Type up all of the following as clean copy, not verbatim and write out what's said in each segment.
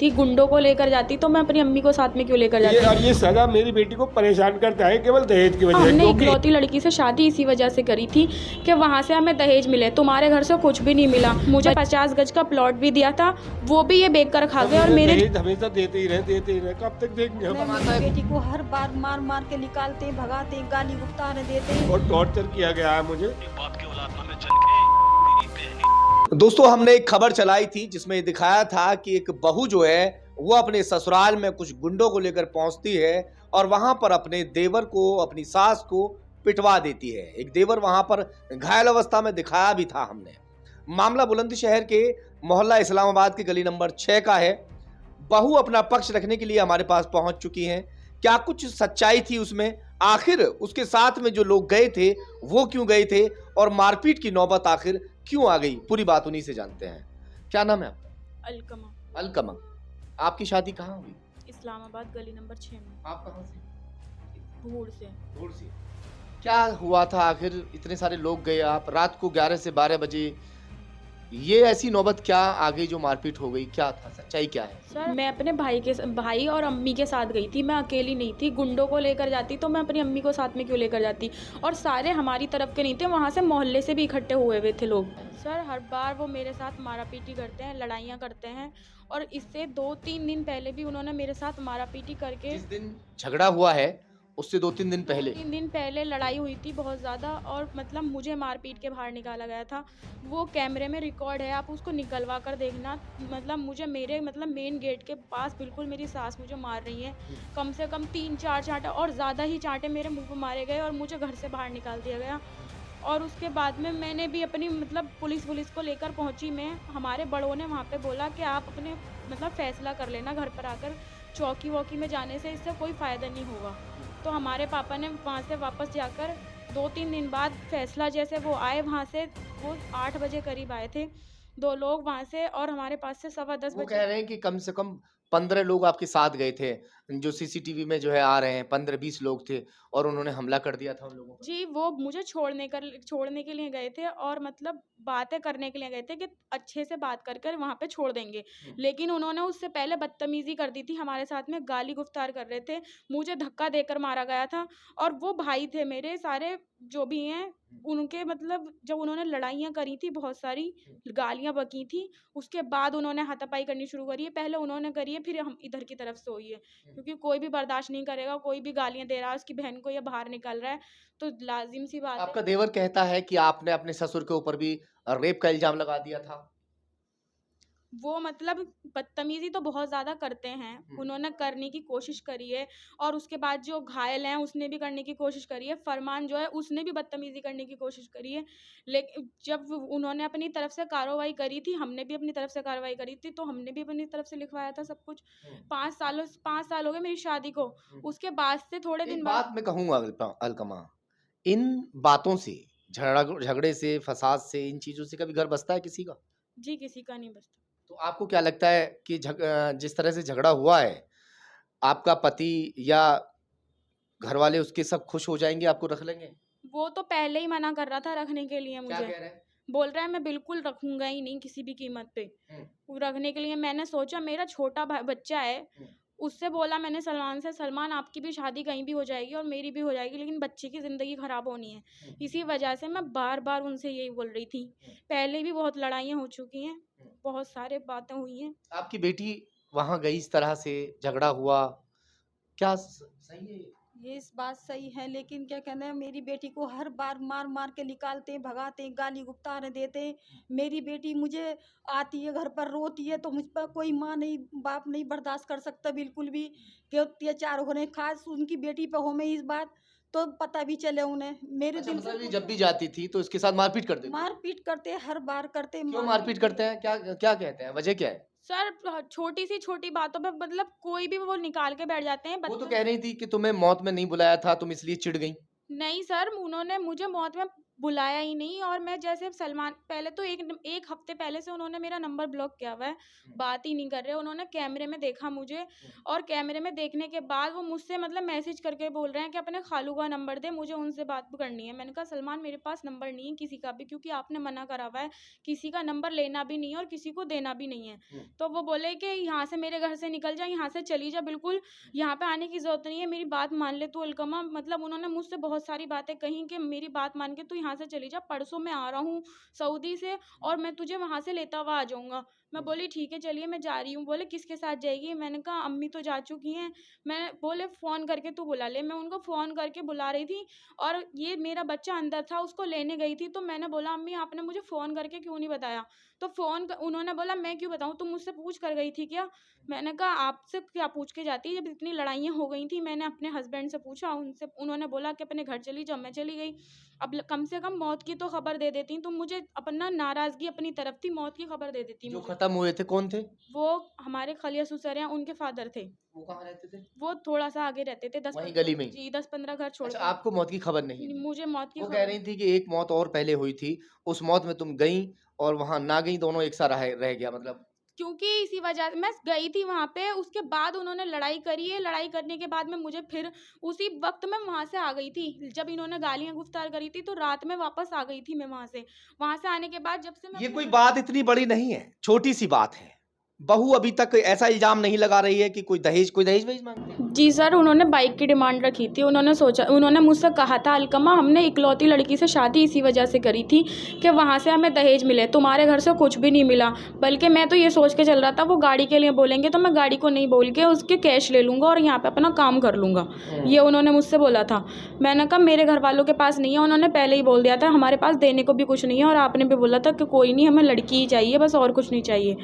थी, गुंडों को लेकर जाती तो मैं अपनी अम्मी को साथ में क्यों लेकर जाती। और ये सजा मेरी बेटी को परेशान करता है केवल दहेज की वजह से। हमने क्योंकि इकलौती लड़की से शादी इसी वजह से करी थी कि वहाँ से हमें दहेज मिले, तुम्हारे घर से कुछ भी नहीं मिला। मुझे 50 गज का प्लॉट भी दिया था, वो भी ये बेच कर खा गए। और मेरे दहेज हमेशा देते ही रहे, कब तक देंगे हम। मेरी बेटी को हर बार मार मार के निकालते, भगाते, गाली गुप्ताने देते और टॉर्चर किया गया है मुझे। दोस्तों, हमने एक खबर चलाई थी जिसमें दिखाया था कि एक बहू जो है वो अपने ससुराल में कुछ गुंडों को लेकर पहुंचती है और वहां पर अपने देवर को, अपनी सास को पिटवा देती है। एक देवर वहां पर घायल अवस्था में दिखाया भी था हमने। मामला बुलंदशहर के मोहल्ला इस्लामाबाद के गली नंबर 6 का है। बहू अपना पक्ष रखने के लिए हमारे पास पहुंच चुकी हैं। क्या कुछ सच्चाई थी उसमें, आखिर उसके साथ में जो लोग गए थे वो क्यों गए थे और मारपीट की नौबत आखिर क्यों आ गई, पूरी बात उन्हीं से जानते हैं। क्या नाम है आपका? अलकमा। अलकमा। आपकी शादी कहाँ हुई? इस्लामाबाद गली नंबर 6 में। आप कहाँ से? भूड़ से। भोर से। क्या हुआ था आखिर? इतने सारे लोग गए, आप रात को 11 से 12 बजे, ये ऐसी नौबत क्या आ गई जो मारपीट हो गई? क्या था, सच्चाई क्या है? सर, मैं अपने भाई और अम्मी के साथ गई थी, मैं अकेली नहीं थी। गुंडों को लेकर जाती तो मैं अपनी अम्मी को साथ में क्यों लेकर जाती। और सारे हमारी तरफ के नहीं थे, वहाँ से मोहल्ले से भी इकट्ठे हुए हुए थे लोग। सर, हर बार वो मेरे साथ मारापीटी करते हैं, लड़ाइयाँ करते हैं। और इससे 2-3 दिन पहले भी उन्होंने मेरे साथ मारापीटी करके, जिस दिन झगड़ा हुआ है उससे 2-3 दिन पहले 3 दिन पहले लड़ाई हुई थी बहुत ज़्यादा। और मतलब मुझे मारपीट के बाहर निकाला गया था। वो कैमरे में रिकॉर्ड है, आप उसको निकलवा कर देखना। मतलब मुझे मेरे मेन गेट के पास बिल्कुल मेरी सास मुझे मार रही है। कम से कम 3-4 चांटे और ज़्यादा ही चांटे मेरे मुंह पे मारे गए और मुझे घर से बाहर निकाल दिया गया। और उसके बाद में मैंने भी अपनी पुलिस को लेकर पहुंची मैं। हमारे बड़ों ने वहाँ पे बोला कि आप अपने फैसला कर लेना, घर पर आकर चौकी वौकी में जाने से इससे कोई फ़ायदा नहीं होगा। तो हमारे पापा ने वहाँ से वापस जाकर 2-3 दिन बाद फैसला, जैसे वो आए वहाँ से, वो 8 बजे करीब आए थे 2 लोग वहाँ से, और हमारे पास से 10:15 वो बजे। कह रहे हैं कि कम से कम 15 लोग आपके साथ गए थे, जो सीसीटीवी में जो है आ रहे हैं, 15-20 लोग थे और उन्होंने हमला कर दिया था उन लोगों पर। जी, वो मुझे छोड़ने के लिए गए थे और बातें करने के लिए गए थे कि अच्छे से बात कर कर वहाँ पे छोड़ देंगे। लेकिन उन्होंने उससे पहले बदतमीज़ी कर दी थी हमारे साथ में, गाली-गुफ्तार कर रहे थे। मुझे धक्का देकर मारा गया था। और वो भाई थे मेरे सारे जो भी हैं, उनके जब उन्होंने लड़ाइयाँ करी थी, बहुत सारी गालियाँ बकी थी, उसके बाद उन्होंने हाथापाई करनी शुरू करी है। पहले उन्होंने करी है, फिर हम इधर की तरफ से हुई है। क्योंकि कोई भी बर्दाश्त नहीं करेगा, कोई भी गालियाँ दे रहा है, उसकी बहन को या बाहर निकाल रहा है, तो लाज़िम सी बात आपका है। देवर कहता है कि आपने अपने ससुर के ऊपर भी रेप का इल्जाम लगा दिया था। वो बदतमीज़ी तो बहुत ज़्यादा करते हैं। उन्होंने करने की कोशिश करी है। और उसके बाद जो घायल हैं उसने भी करने की कोशिश करी है। फरमान जो है उसने भी बदतमीज़ी करने की कोशिश करी है। लेकिन जब उन्होंने अपनी तरफ से कार्रवाई करी थी, हमने भी अपनी तरफ से कार्रवाई करी थी, तो हमने भी अपनी तरफ से लिखवाया था सब कुछ। 5 साल हो गए मेरी शादी को। उसके बाद से थोड़े एक दिन बात बाद मैं कहूँगा अलकमा, इन बातों से, झगड़े से, फसाद से, इन चीज़ों से कभी घर बसता है किसी का? जी, किसी का नहीं बचता। तो आपको क्या लगता है कि जिस तरह से झगड़ा हुआ है, आपका पति या घरवाले उसके सब खुश हो जाएँगे, आपको रख लेंगे? वो तो पहले ही मना कर रहा था रखने के लिए क्या मुझे। कह रहे हैं? बोल रहा है मैं बिल्कुल रखूँगा ही नहीं किसी भी कीमत पे। हुँ, वो रखने के लिए मैंने सोचा, मेरा छोटा बच्चा है, हुँ, उससे बोला मैंने सलमान से, सलमान आपकी भी शादी कहीं भी हो जाएगी और मेरी भी हो जाएगी, लेकिन बच्चे की ज़िंदगी ख़राब होनी है। हुँ, इसी वजह से मैं बार-बार उनसे यही बोल रही थी। हुँ, पहले भी बहुत लड़ाइयाँ हो चुकी हैं, हुँ। बहुत सारे बातें हुई हैं। आपकी बेटी वहाँ गई, इस तरह से झगड़ा हुआ, क्या सही है ये? ये इस बात सही है, लेकिन क्या कहना है, मेरी बेटी को हर बार मार मार के निकालते, भगाते, गाली गुप्ताने देते। मेरी बेटी मुझे आती है घर पर, रोती है, तो मुझ पर कोई माँ नहीं, बाप नहीं बर्दाश्त कर सकता बिल्कुल भी कि अत्याचार होने, खास उनकी बेटी पे हो। मैं इस बात तो पता भी चले उन्हें, मेरे अच्छा, दिल मतलब ये पे जब भी जाती थी तो इसके साथ मारपीट कर देती थी? मारपीट करते, हर बार करते, क्यों मारपीट मारपीट करते हैं? क्या क्या कहते हैं? वजह क्या है? सर, छोटी सी छोटी बातों पे कोई भी वो निकाल के बैठ जाते हैं। वो तो कह रही थी कि तुम्हें मौत में नहीं बुलाया था, तुम इसलिए चिढ़ गईं। नहीं सर, उन्होंने मुझे मौत में बुलाया ही नहीं। और मैं जैसे सलमान, पहले तो एक हफ्ते पहले से उन्होंने मेरा नंबर ब्लॉक किया हुआ है, बात ही नहीं कर रहे। उन्होंने कैमरे में देखा मुझे, और कैमरे में देखने के बाद वो मुझसे मतलब मैसेज करके बोल रहे हैं कि अपने खालू का नंबर दे, मुझे उनसे बात करनी है। मैंने कहा सलमान मेरे पास नंबर नहीं है किसी का भी, क्योंकि आपने मना करा हुआ है किसी का नंबर लेना भी नहीं है और किसी को देना भी नहीं है। तो वो बोले कि यहाँ से मेरे घर से निकल जा, यहाँ से चली जा, बिल्कुल यहाँ पे आने की जरूरत नहीं है, मेरी बात मान ले तू अलकमा। मतलब उन्होंने मुझसे बहुत सारी बातें कही कि मेरी बात मान के तू यहाँ से चली जा, परसों मैं आ रहा हूँ सऊदी से और मैं तुझे वहाँ से लेता हुआ आ जाऊँगा। मैं बोली ठीक है चलिए मैं जा रही हूँ। बोले किसके साथ जाएगी? मैंने कहा अम्मी तो जा चुकी हैं। मैं बोले फ़ोन करके तू बुला ले। मैं उनको फ़ोन करके बुला रही थी और ये मेरा बच्चा अंदर था, उसको लेने गई थी। तो मैंने बोला अम्मी आपने मुझे फ़ोन करके क्यों नहीं बताया? तो उन्होंने बोला मैं क्यों बताऊँ, तुम मुझसे पूछ कर गई थी क्या? मैंने कहा आपसे क्या पूछ के जाती? जब इतनी लड़ाइयाँ हो गई थी मैंने अपने हस्बैंड से पूछा, उनसे उन्होंने बोला कि अपने घर चली जाओ, मैं चली गई। अब कम से कम मौत की तो खबर दे देती। तुम मुझे अपना नाराज़गी अपनी तरफ थी, मौत की खबर दे देती जो मुझे। खत्म हुए थे कौन थे? वो हमारे खलिया सुसर हैं, उनके फादर थे। वो कहाँ रहते थे? वो थोड़ा-सा आगे रहते थे, वहीं गली में ही? जी, 10-15 घर छोड़ अच्छा, के। आपको मौत की खबर नहीं थी। मुझे मौत की वो कह खबर, रही थी कि एक मौत और पहले हुई थी, उस मौत में तुम गईं और वहाँ ना गईं, दोनों एक साथ रह गया मतलब। क्योंकि इसी वजह मैं गई थी वहाँ पे, उसके बाद उन्होंने लड़ाई करी है। लड़ाई करने के बाद में मुझे फिर उसी वक़्त मैं वहाँ से आ गई थी। जब इन्होंने गालियाँ गुफ़्तार करी थी, तो रात में वापस आ गई थी मैं वहाँ से। वहाँ से आने के बाद जब से मैं ये अपने कोई घर, बात इतनी बड़ी नहीं है, छोटी-सी बात है। बहू अभी तक ऐसा इल्ज़ाम नहीं लगा रही है कि कोई दहेज-वहेज माँगते हैं? जी सर, उन्होंने बाइक की डिमांड रखी थी। उन्होंने मुझसे कहा था अलकमा हमने इकलौती लड़की से शादी इसी वजह से करी थी कि वहाँ से हमें दहेज मिले, तुम्हारे घर से कुछ भी नहीं मिला। बल्कि मैं तो ये सोच के चल रहा था वो गाड़ी के लिए बोलेंगे तो मैं गाड़ी को नहीं बोल के उसके कैश ले लूँगा और यहाँ पे अपना काम कर लूँगा। ये उन्होंने मुझसे बोला था। मैंने कहा मेरे घर वालों के पास नहीं है, उन्होंने पहले ही बोल दिया था हमारे पास देने को भी कुछ नहीं है, और आपने भी बोला था कि कोई नहीं हमें लड़की ही चाहिए बस, और कुछ नहीं चाहिए।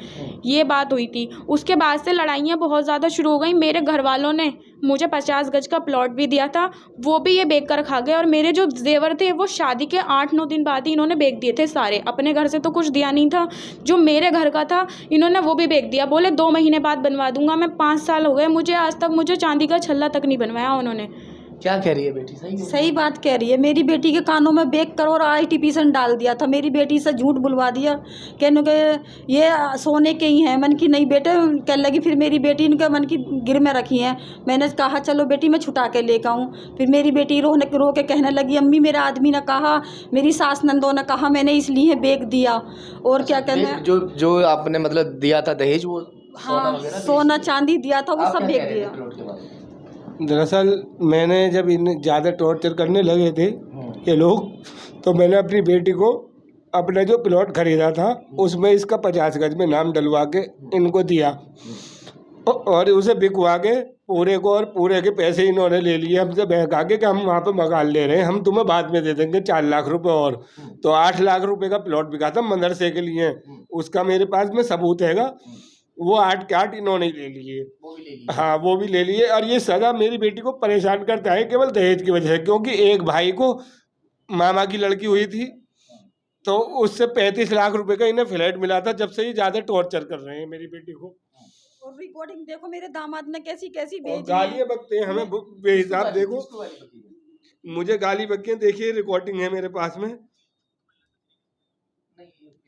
ये बात हुई थी। उसके बाद से लड़ाइयाँ बहुत ज़्यादा शुरू हो गई। मेरे घर वालों ने मुझे 50 गज का प्लॉट भी दिया था, वो भी ये बेच कर खा गए। और मेरे जो ज़ेवर थे वो शादी के 8-9 दिन बाद ही इन्होंने बेच दिए थे सारे। अपने घर से तो कुछ दिया नहीं था, जो मेरे घर का था इन्होंने वो भी बेच दिया। बोले 2 महीने बाद बनवा दूंगा। मैं 5 साल हो गए मुझे, आज तक मुझे चांदी का छल्ला तक नहीं बनवाया उन्होंने। क्या कह रही है बेटी? सही बोल रही सही बात कह रही है। मेरी बेटी के कानों में बेक कर और आईटीपीसन डाल दिया था। मेरी बेटी से झूठ बुलवा दिया, कहने के ये सोने के ही हैं। मन की नहीं बेटे, कह लगी फिर मेरी बेटी इनके मन की गिर में रखी हैं। मैंने कहा चलो बेटी मैं छुटा के लेकर आऊँ। फिर मेरी बेटी रो के कहने लगी अम्मी मेरा आदमी ने कहा, मेरी सास नंदों ने कहा मैंने इसलिए बेच दिया। और क्या कहना है, जो आपने मतलब दिया था दहेज, वो सोना हाँ वगैरह सोना चांदी दिया था वो आप सब क्या कह बेच रहे थे दिया। प्लॉट के बारे में? दरअसल मैंने जब इन ज़्यादा टॉर्चर करने लगे थे ये लोग, तो मैंने अपनी बेटी को अपना जो प्लॉट खरीदा था उसमें इसका 50 गज में नाम डलवा के इनको दिया और उसे बिकवा के पूरे को, और पूरे के पैसे इन्होंने ले लिए हमसे बहका के कि हम वहाँ पे मकान ले रहे हैं, हम तुम्हें बाद में दे देंगे 4 लाख रुपए। और तो 8 लाख रुपए का प्लॉट बिका था मदरसे के लिए, उसका मेरे पास में सबूत हैगा। वो 8 के 8 इन्होंने ले लिए। वो भी ले ली। हाँ वो भी ले लिए। और ये सदा मेरी बेटी को परेशान करता है केवल दहेज की वजह से, क्योंकि एक भाई को मामा की लड़की हुई थी तो उससे 35 लाख रुपए का इन्हें फ्लैट मिला था। जब से ये ज्यादा टॉर्चर कर रहे हैं मेरी बेटी को, और रिकॉर्डिंग देखो मेरे दामाद ने कैसी कैसी और भेजी गालियां है। बकते हैं हमें बेहिसाब। देखो किसको गाली बकी है? मुझे गाली बकते हैं, देखिए रिकॉर्डिंग है मेरे पास में। नहीं,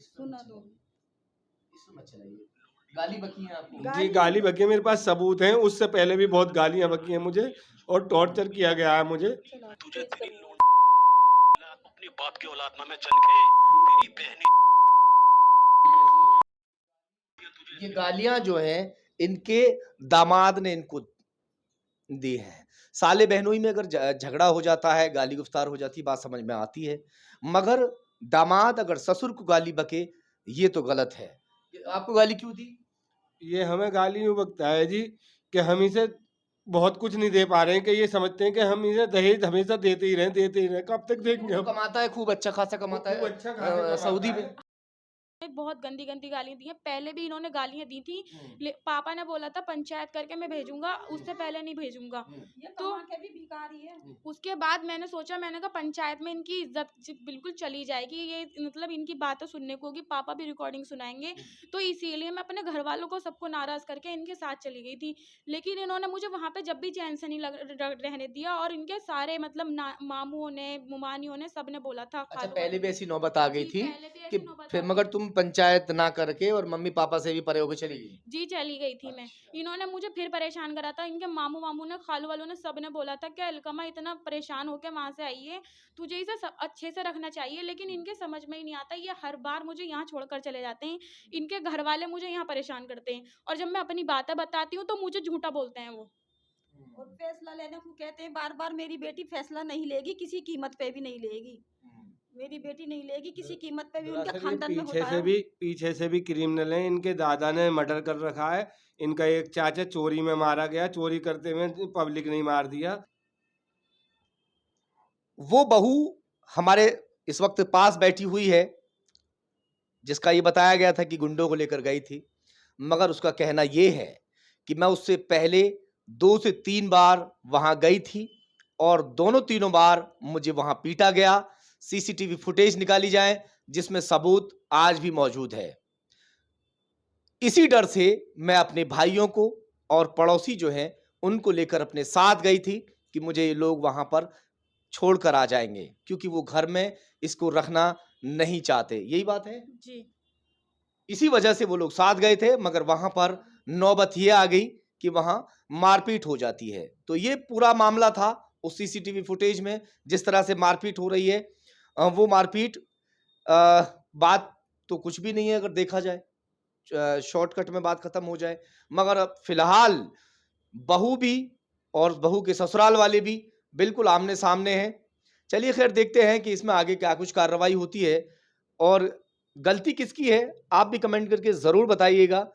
सुना दो। इसमें मत चलाइए। गाली बकी है आपको? जी गाली बकी है, मेरे पास सबूत हैं। उससे पहले भी बहुत गालियां बकी हैं मुझे और टॉर्चर किया गया है मुझे। तुझे तेरी अपनी बाप की औलाद ना मैं चनके तेरी बहनी। ये गालियां जो हैं इनके दामाद ने इनको दी है। साले बहनोई में अगर झगड़ा हो जाता है, गाली गुफ्तार हो जाती है, बात समझ में आती है, मगर दामाद अगर ससुर को गाली बके ये तो गलत है। आपको गाली क्यों दी? ये हमें गाली यूँ बकता है जी कि हम इसे बहुत कुछ नहीं दे पा रहे हैं, कि ये समझते हैं कि हम इसे दहेज हमेशा देते ही रहें। कब तक देंगे वो हम? कमाता है, खूब अच्छा खासा कमाता है, खूब अच्छा खासा कमाता सऊदी है। में। बहुत गंदी-गंदी गालियाँ दी हैं। पहले भी इन्होंने गालियाँ दी थी। पापा ने बोला था पंचायत करके मैं भेजूँगा, उससे पहले नहीं भेजूँगा। ये तो कमा के भी भिखारी है। उसके बाद मैंने सोचा, मैंने कहा पंचायत में इनकी इज़्ज़त बिल्कुल चली जाएगी। ये मतलब इनकी बातें सुनने को होगी, पापा भी रिकॉर्डिंग सुनाएँगे। तो इसीलिए मैं अपने घरवालों को सबको नाराज़ करके इनके साथ चली गई थी। लेकिन इन्होंने मुझे वहाँ पे जब भी चैन से नहीं रहने दिया, और इनके सारे मतलब मामूओं ने, मुमानियों ने, सबने बोला था। अच्छा, पहले भी ऐसी नौबत आ गई जी, थी पहले भी कि ऐसी नौबत फिर आ मगर गई। तुम पंचायत ना करके और मम्मी पापा से भी परे होके चली गई। जी, चली गई थी मैं। अच्छा। इन्होंने मुझे फिर परेशान करा था। इनके मामू ने, खालू वालों ने, सबने बोला था कि अलकमा इतना परेशान होके वहाँ से आई है, तुझे इसे अच्छे से रखना चाहिए। लेकिन इनके समझ में ही नहीं आता। ये हर बार मुझे यहाँ छोड़कर चले जाते हैं। इनके घर वाले मुझे यहाँ परेशान करते हैं, और जब मैं अपनी बातें बताती हूँ तो मुझे झूठा बोलते हैं वो। और फैसला लेने को कहते हैं बार बार। मेरी बेटी फैसला नहीं लेगी, किसी कीमत पे भी नहीं लेगी। मेरी बेटी नहीं लेगी किसी कीमत पे भी। उनके दरअसल ये खानदान में पीछे होता से है। भी पीछे से भी क्रिमिनल हैं। इनके दादा ने मर्डर कर रखा है। इनका एक चाचा चोरी में मारा गया, चोरी करते हुए पब्लिक ने ही मार दिया। वो बहू हमारे इस वक्त पास बैठी हुई है, जिसका ये बताया गया था कि गुंडों को लेकर गई थी, मगर उसका कहना ये है कि मैं उससे पहले 2 से 3 बार वहां गई थी और दोनों तीनों बार मुझे वहां पीटा गया। सीसीटीवी फुटेज निकाली जाए जिसमें सबूत आज भी मौजूद है। इसी डर से मैं अपने भाइयों को और पड़ोसी जो हैं उनको लेकर अपने साथ गई थी कि मुझे ये लोग वहां पर छोड़कर आ जाएंगे, क्योंकि वो घर में इसको रखना नहीं चाहते। यही बात है। जी। इसी वजह से वो लोग साथ गए थे, मगर वहां पर नौबत ये आ गई कि वहां मारपीट हो जाती है। तो ये पूरा मामला था उस सीसीटीवी फुटेज में, जिस तरह से मारपीट हो रही है। वो मारपीट बात तो कुछ भी नहीं है अगर देखा जाए, शॉर्टकट में बात खत्म हो जाए। मगर अब फिलहाल बहू भी और बहू के ससुराल वाले भी बिल्कुल आमने सामने हैं। चलिए खैर, देखते हैं कि इसमें आगे क्या कुछ कार्रवाई होती है और गलती किसकी है। आप भी कमेंट करके जरूर बताइएगा।